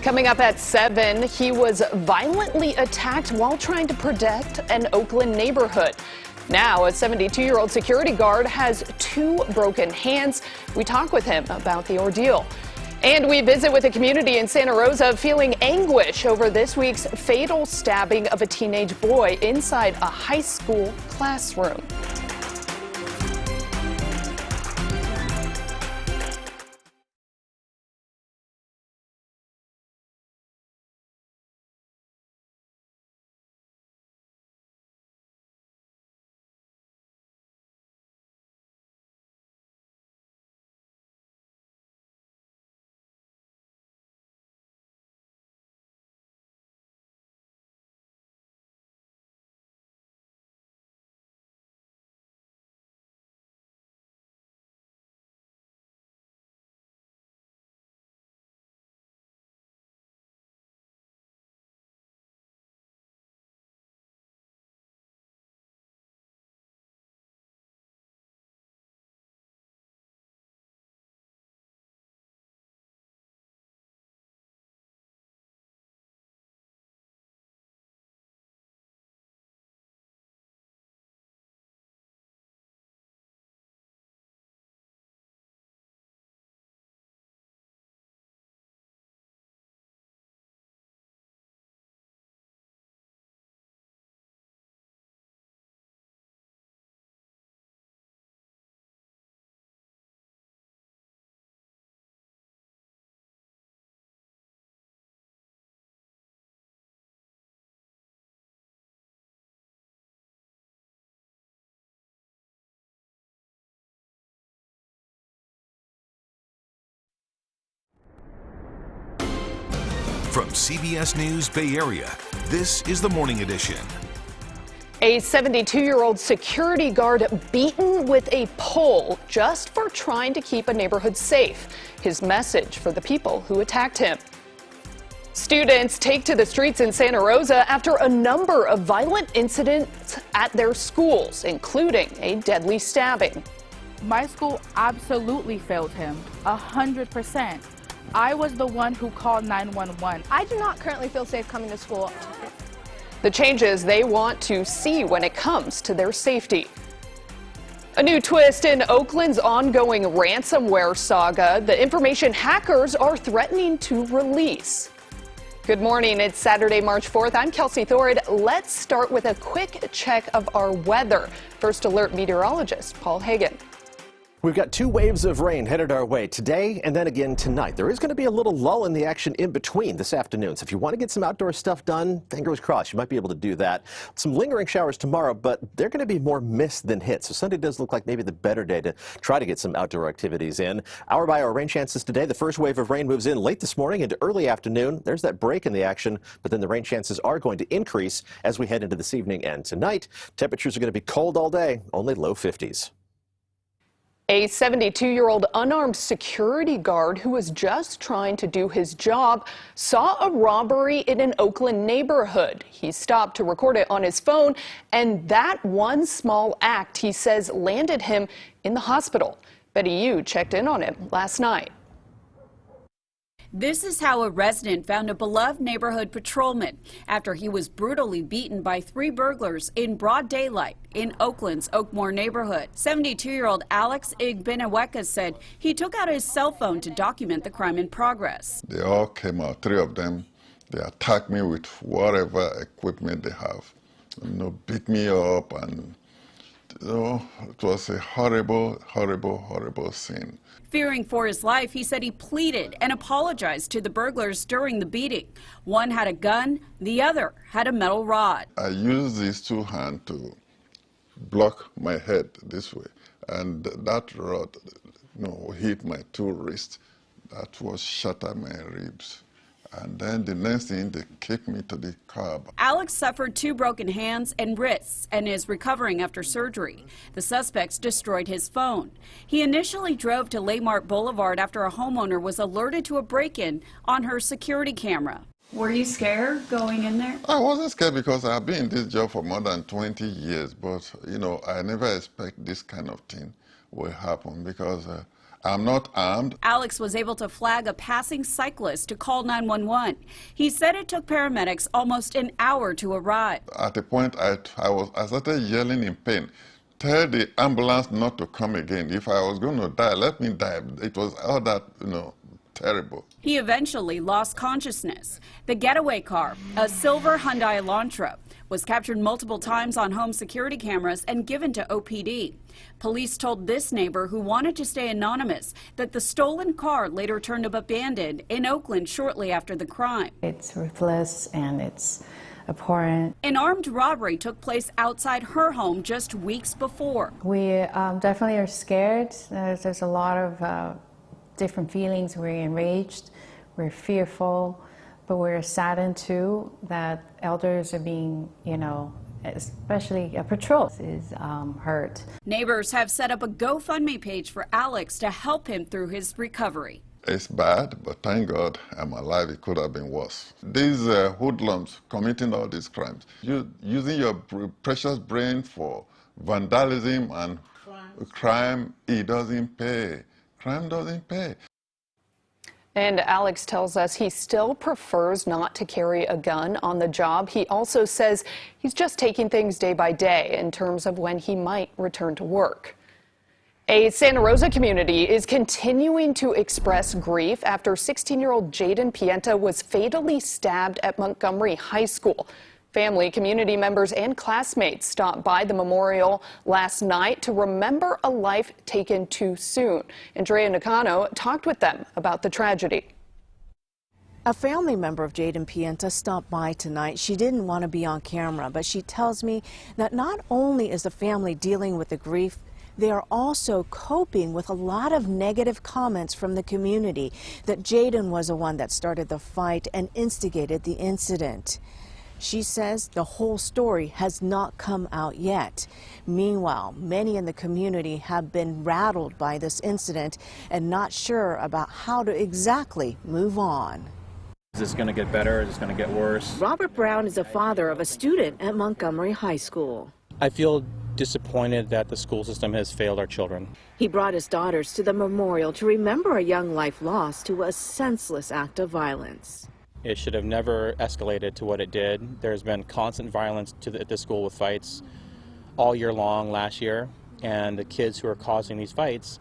Coming up at 7, he was violently attacked while trying to protect an Oakland neighborhood. Now, a 72-year-old security guard has 2 broken hands. We talk with him about the ordeal. And we visit with a community in Santa Rosa feeling anguish over this week's fatal stabbing of a teenage boy inside a high school classroom. From CBS News Bay Area, this is the Morning Edition. A 72-year-old security guard beaten with a pole just for trying to keep a neighborhood safe. His message for the people who attacked him. Students take to the streets in Santa Rosa after a number of violent incidents at their schools, including a deadly stabbing. My school absolutely failed him, 100%. I was the one who called 911. I do not currently feel safe coming to school. The changes they want to see when it comes to their safety. A new twist in Oakland's ongoing ransomware saga. The information hackers are threatening to release. Good morning. It's Saturday, March 4th. I'm Kelsey Thorud. Let's start with a quick check of our weather. First Alert meteorologist Paul Hagan. We've got 2 waves of rain headed our way today and then again tonight. There is going to be a little lull in the action in between this afternoon. So if you want to get some outdoor stuff done, fingers crossed, you might be able to do that. Some lingering showers tomorrow, but they're going to be more mist than hit. So Sunday does look like maybe the better day to try to get some outdoor activities in. Hour by hour rain chances today. The first wave of rain moves in late this morning into early afternoon. There's that break in the action, but then the rain chances are going to increase as we head into this evening and tonight. Temperatures are going to be cold all day, only low 50s. A 72-year-old unarmed security guard who was just trying to do his job saw a robbery in an Oakland neighborhood. He stopped to record it on his phone, and that one small act, he says, landed him in the hospital. Betty Yu checked in on him last night. This is how a resident found a beloved neighborhood patrolman after he was brutally beaten by 3 burglars in broad daylight in Oakland's Oakmore neighborhood. 72-year-old Alex Igbeneweka said he took out his cell phone to document the crime in progress. They all came out, 3 of them. They attacked me with whatever equipment they have. Beat me up, and it was a horrible, horrible, horrible scene. Fearing for his life, he said he pleaded and apologized to the burglars during the beating. One had a gun, the other had a metal rod. I used these 2 hands to block my head this way, and that rod hit my 2 wrists. That was shattered my ribs. And then the next thing, they kicked me to the curb. Alex suffered 2 broken hands and wrists and is recovering after surgery. The suspects destroyed his phone. He initially drove to Laymart Boulevard after a homeowner was alerted to a break-in on her security camera. Were you scared going in there? I wasn't scared because I've been in this job for more than 20 years, but I never expect this kind of thing will happen because I'm not armed. Alex was able to flag a passing cyclist to call 911. He said it took paramedics almost an hour to arrive. At a point, I started yelling in pain. Tell the ambulance not to come again. If I was going to die, let me die. It was all that, terrible. He eventually lost consciousness. The getaway car, a silver Hyundai Elantra, was captured multiple times on home security cameras and given to OPD. Police told this neighbor, who wanted to stay anonymous, that the stolen car later turned up abandoned in Oakland shortly after the crime. It's ruthless and it's abhorrent. An armed robbery took place outside her home just weeks before. We definitely are scared. There's a lot of different feelings. We're enraged, we're fearful, but we're saddened too that elders are being, especially a patrol is hurt. Neighbors have set up a GoFundMe page for Alex to help him through his recovery. It's bad, but thank God I'm alive. It could have been worse. These hoodlums committing all these crimes, using your precious brain for vandalism and crime, it doesn't pay. Crime doesn't pay. And Alex tells us he still prefers not to carry a gun on the job. He also says he's just taking things day by day in terms of when he might return to work. A Santa Rosa community is continuing to express grief after 16-year-old Jaden Pienta was fatally stabbed at Montgomery High School. Family, community members, and classmates stopped by the memorial last night to remember a life taken too soon. Andrea Nakano talked with them about the tragedy. A family member of Jaden Pienta stopped by tonight. She didn't want to be on camera, but she tells me that not only is the family dealing with the grief, they are also coping with a lot of negative comments from the community that Jaden was the one that started the fight and instigated the incident. She says the whole story has not come out yet. Meanwhile, many in the community have been rattled by this incident and not sure about how to exactly move on. Is this going to get better? Is this going to get worse? Robert Brown is a father of a student at Montgomery High School. I feel disappointed that the school system has failed our children. He brought his daughters to the memorial to remember a young life lost to a senseless act of violence. It should have never escalated to what it did. There's been constant violence at the school with fights all year long last year, and the kids who are causing these fights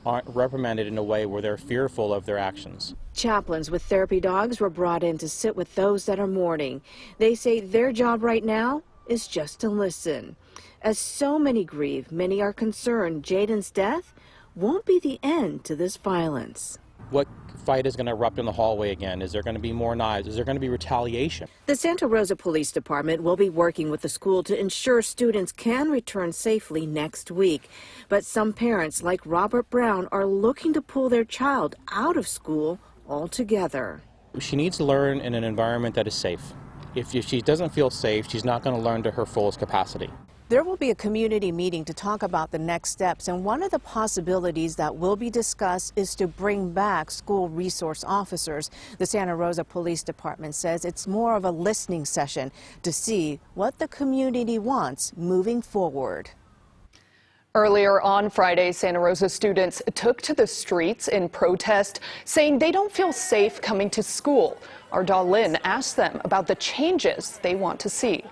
aren't reprimanded in a way where they're fearful of their actions. Chaplains with therapy dogs were brought in to sit with those that are mourning. They say their job right now is just to listen. As so many grieve, many are concerned Jaden's death won't be the end to this violence. What fight is going to erupt in the hallway again? Is there going to be more knives? Is there going to be retaliation? The Santa Rosa Police Department will be working with the school to ensure students can return safely next week. But some parents, like Robert Brown, are looking to pull their child out of school altogether. She needs to learn in an environment that is safe. If she doesn't feel safe, she's not going to learn to her fullest capacity. There will be a community meeting to talk about the next steps, and one of the possibilities that will be discussed is to bring back school resource officers. The Santa Rosa Police Department says it's more of a listening session to see what the community wants moving forward. Earlier on Friday, Santa Rosa students took to the streets in protest, saying they don't feel safe coming to school. Our Dahlin asked them about the changes they want to see.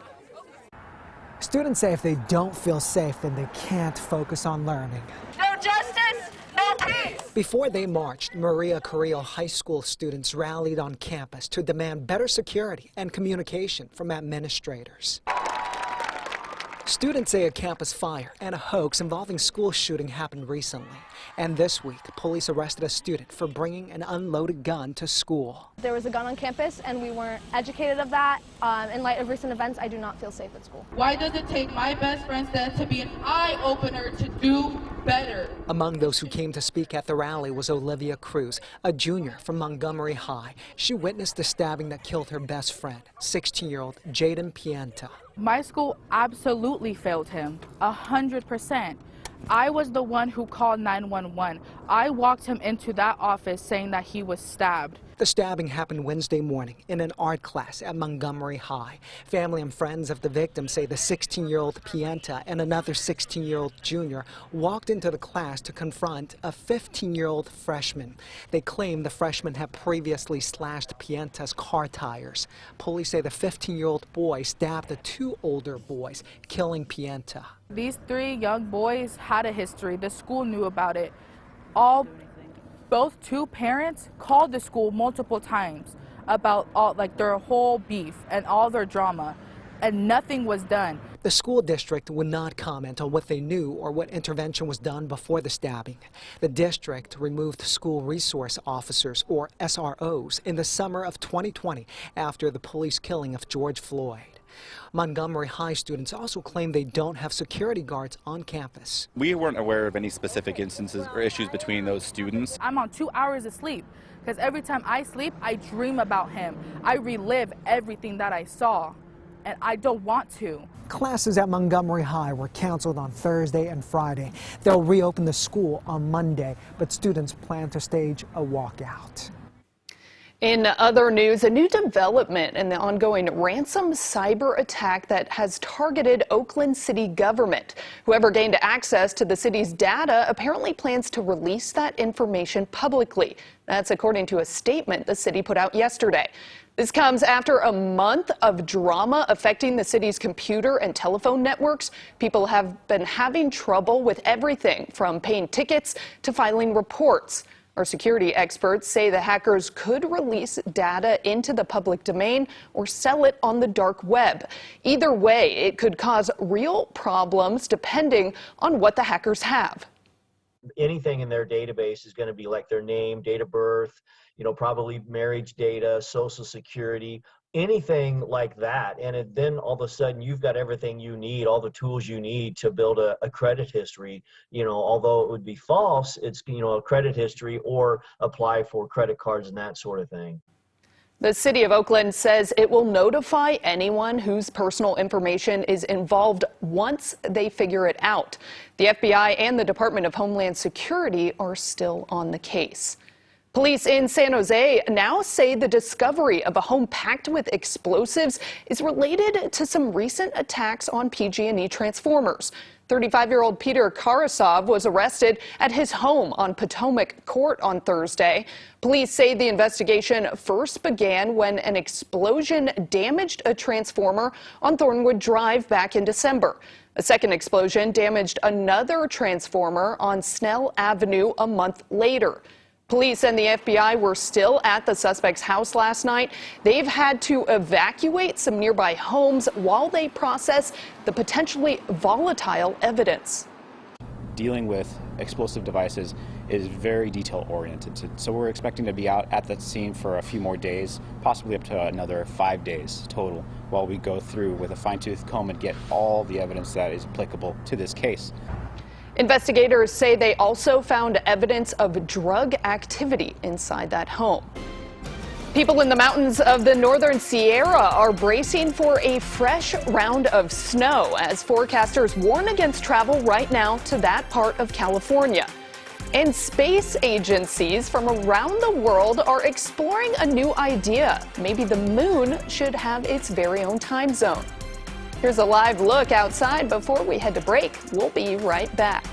Students say if they don't feel safe, then they can't focus on learning. No justice, no peace. Before they marched, Maria Carrillo High School students rallied on campus to demand better security and communication from administrators. Students say a campus fire and a hoax involving school shooting happened recently. And this week, police arrested a student for bringing an unloaded gun to school. There was a gun on campus, and we weren't educated of that. In light of recent events, I do not feel safe at school. Why does it take my best friend's death to be an eye-opener to do better? Among those who came to speak at the rally was Olivia Cruz, a junior from Montgomery High. She witnessed the stabbing that killed her best friend, 16-year-old Jaden Pienta. My school absolutely failed him, 100%. I was the one who called 911. I walked him into that office saying that he was stabbed. The stabbing happened Wednesday morning in an art class at Montgomery High. Family and friends of the victim say the 16-year-old Pienta and another 16-year-old junior walked into the class to confront a 15-year-old freshman. They claim the freshman had previously slashed Pienta's car tires. Police say the 15-year-old boy stabbed the two older boys, killing Pienta. These three young boys had a history. The school knew about it. Both two parents called the school multiple times about their whole beef and all their drama, and nothing was done. The school district would not comment on what they knew or what intervention was done before the stabbing. The district removed school resource officers, or SROs, in the summer of 2020 after the police killing of George Floyd. Montgomery High students also claim they don't have security guards on campus. We weren't aware of any specific instances or issues between those students. I'm on 2 hours of sleep because every time I sleep, I dream about him. I relive everything that I saw, and I don't want to. Classes at Montgomery High were canceled on Thursday and Friday. They'll reopen the school on Monday, but students plan to stage a walkout. In other news, a new development in the ongoing ransom cyber attack that has targeted Oakland city government. Whoever gained access to the city's data apparently plans to release that information publicly. That's according to a statement the city put out yesterday. This comes after a month of drama affecting the city's computer and telephone networks. People have been having trouble with everything from paying tickets to filing reports. Our security experts say the hackers could release data into the public domain or sell it on the dark web. Either way, it could cause real problems depending on what the hackers have. Anything in their database is going to be like their name, date of birth, probably marriage data, social security, anything like that. And then all of a sudden you've got everything you need, all the tools you need to build a credit history. Although it would be false, it's, a credit history or apply for credit cards and that sort of thing. The city of Oakland says it will notify anyone whose personal information is involved once they figure it out. The FBI and the Department of Homeland Security are still on the case. Police in San Jose now say the discovery of a home packed with explosives is related to some recent attacks on PG&E transformers. 35-year-old Peter Karasov was arrested at his home on Potomac Court on Thursday. Police say the investigation first began when an explosion damaged a transformer on Thornwood Drive back in December. A second explosion damaged another transformer on Snell Avenue a month later. Police and the FBI were still at the suspect's house last night. They've had to evacuate some nearby homes while they process the potentially volatile evidence. Dealing with explosive devices is very detail-oriented, so we're expecting to be out at that scene for a few more days, possibly up to another 5 days total, while we go through with a fine-tooth comb and get all the evidence that is applicable to this case. Investigators say they also found evidence of drug activity inside that home. People in the mountains of the northern Sierra are bracing for a fresh round of snow as forecasters warn against travel right now to that part of California. And space agencies from around the world are exploring a new idea. Maybe the moon should have its very own time zone. Here's a live look outside before we head to break. We'll be right back.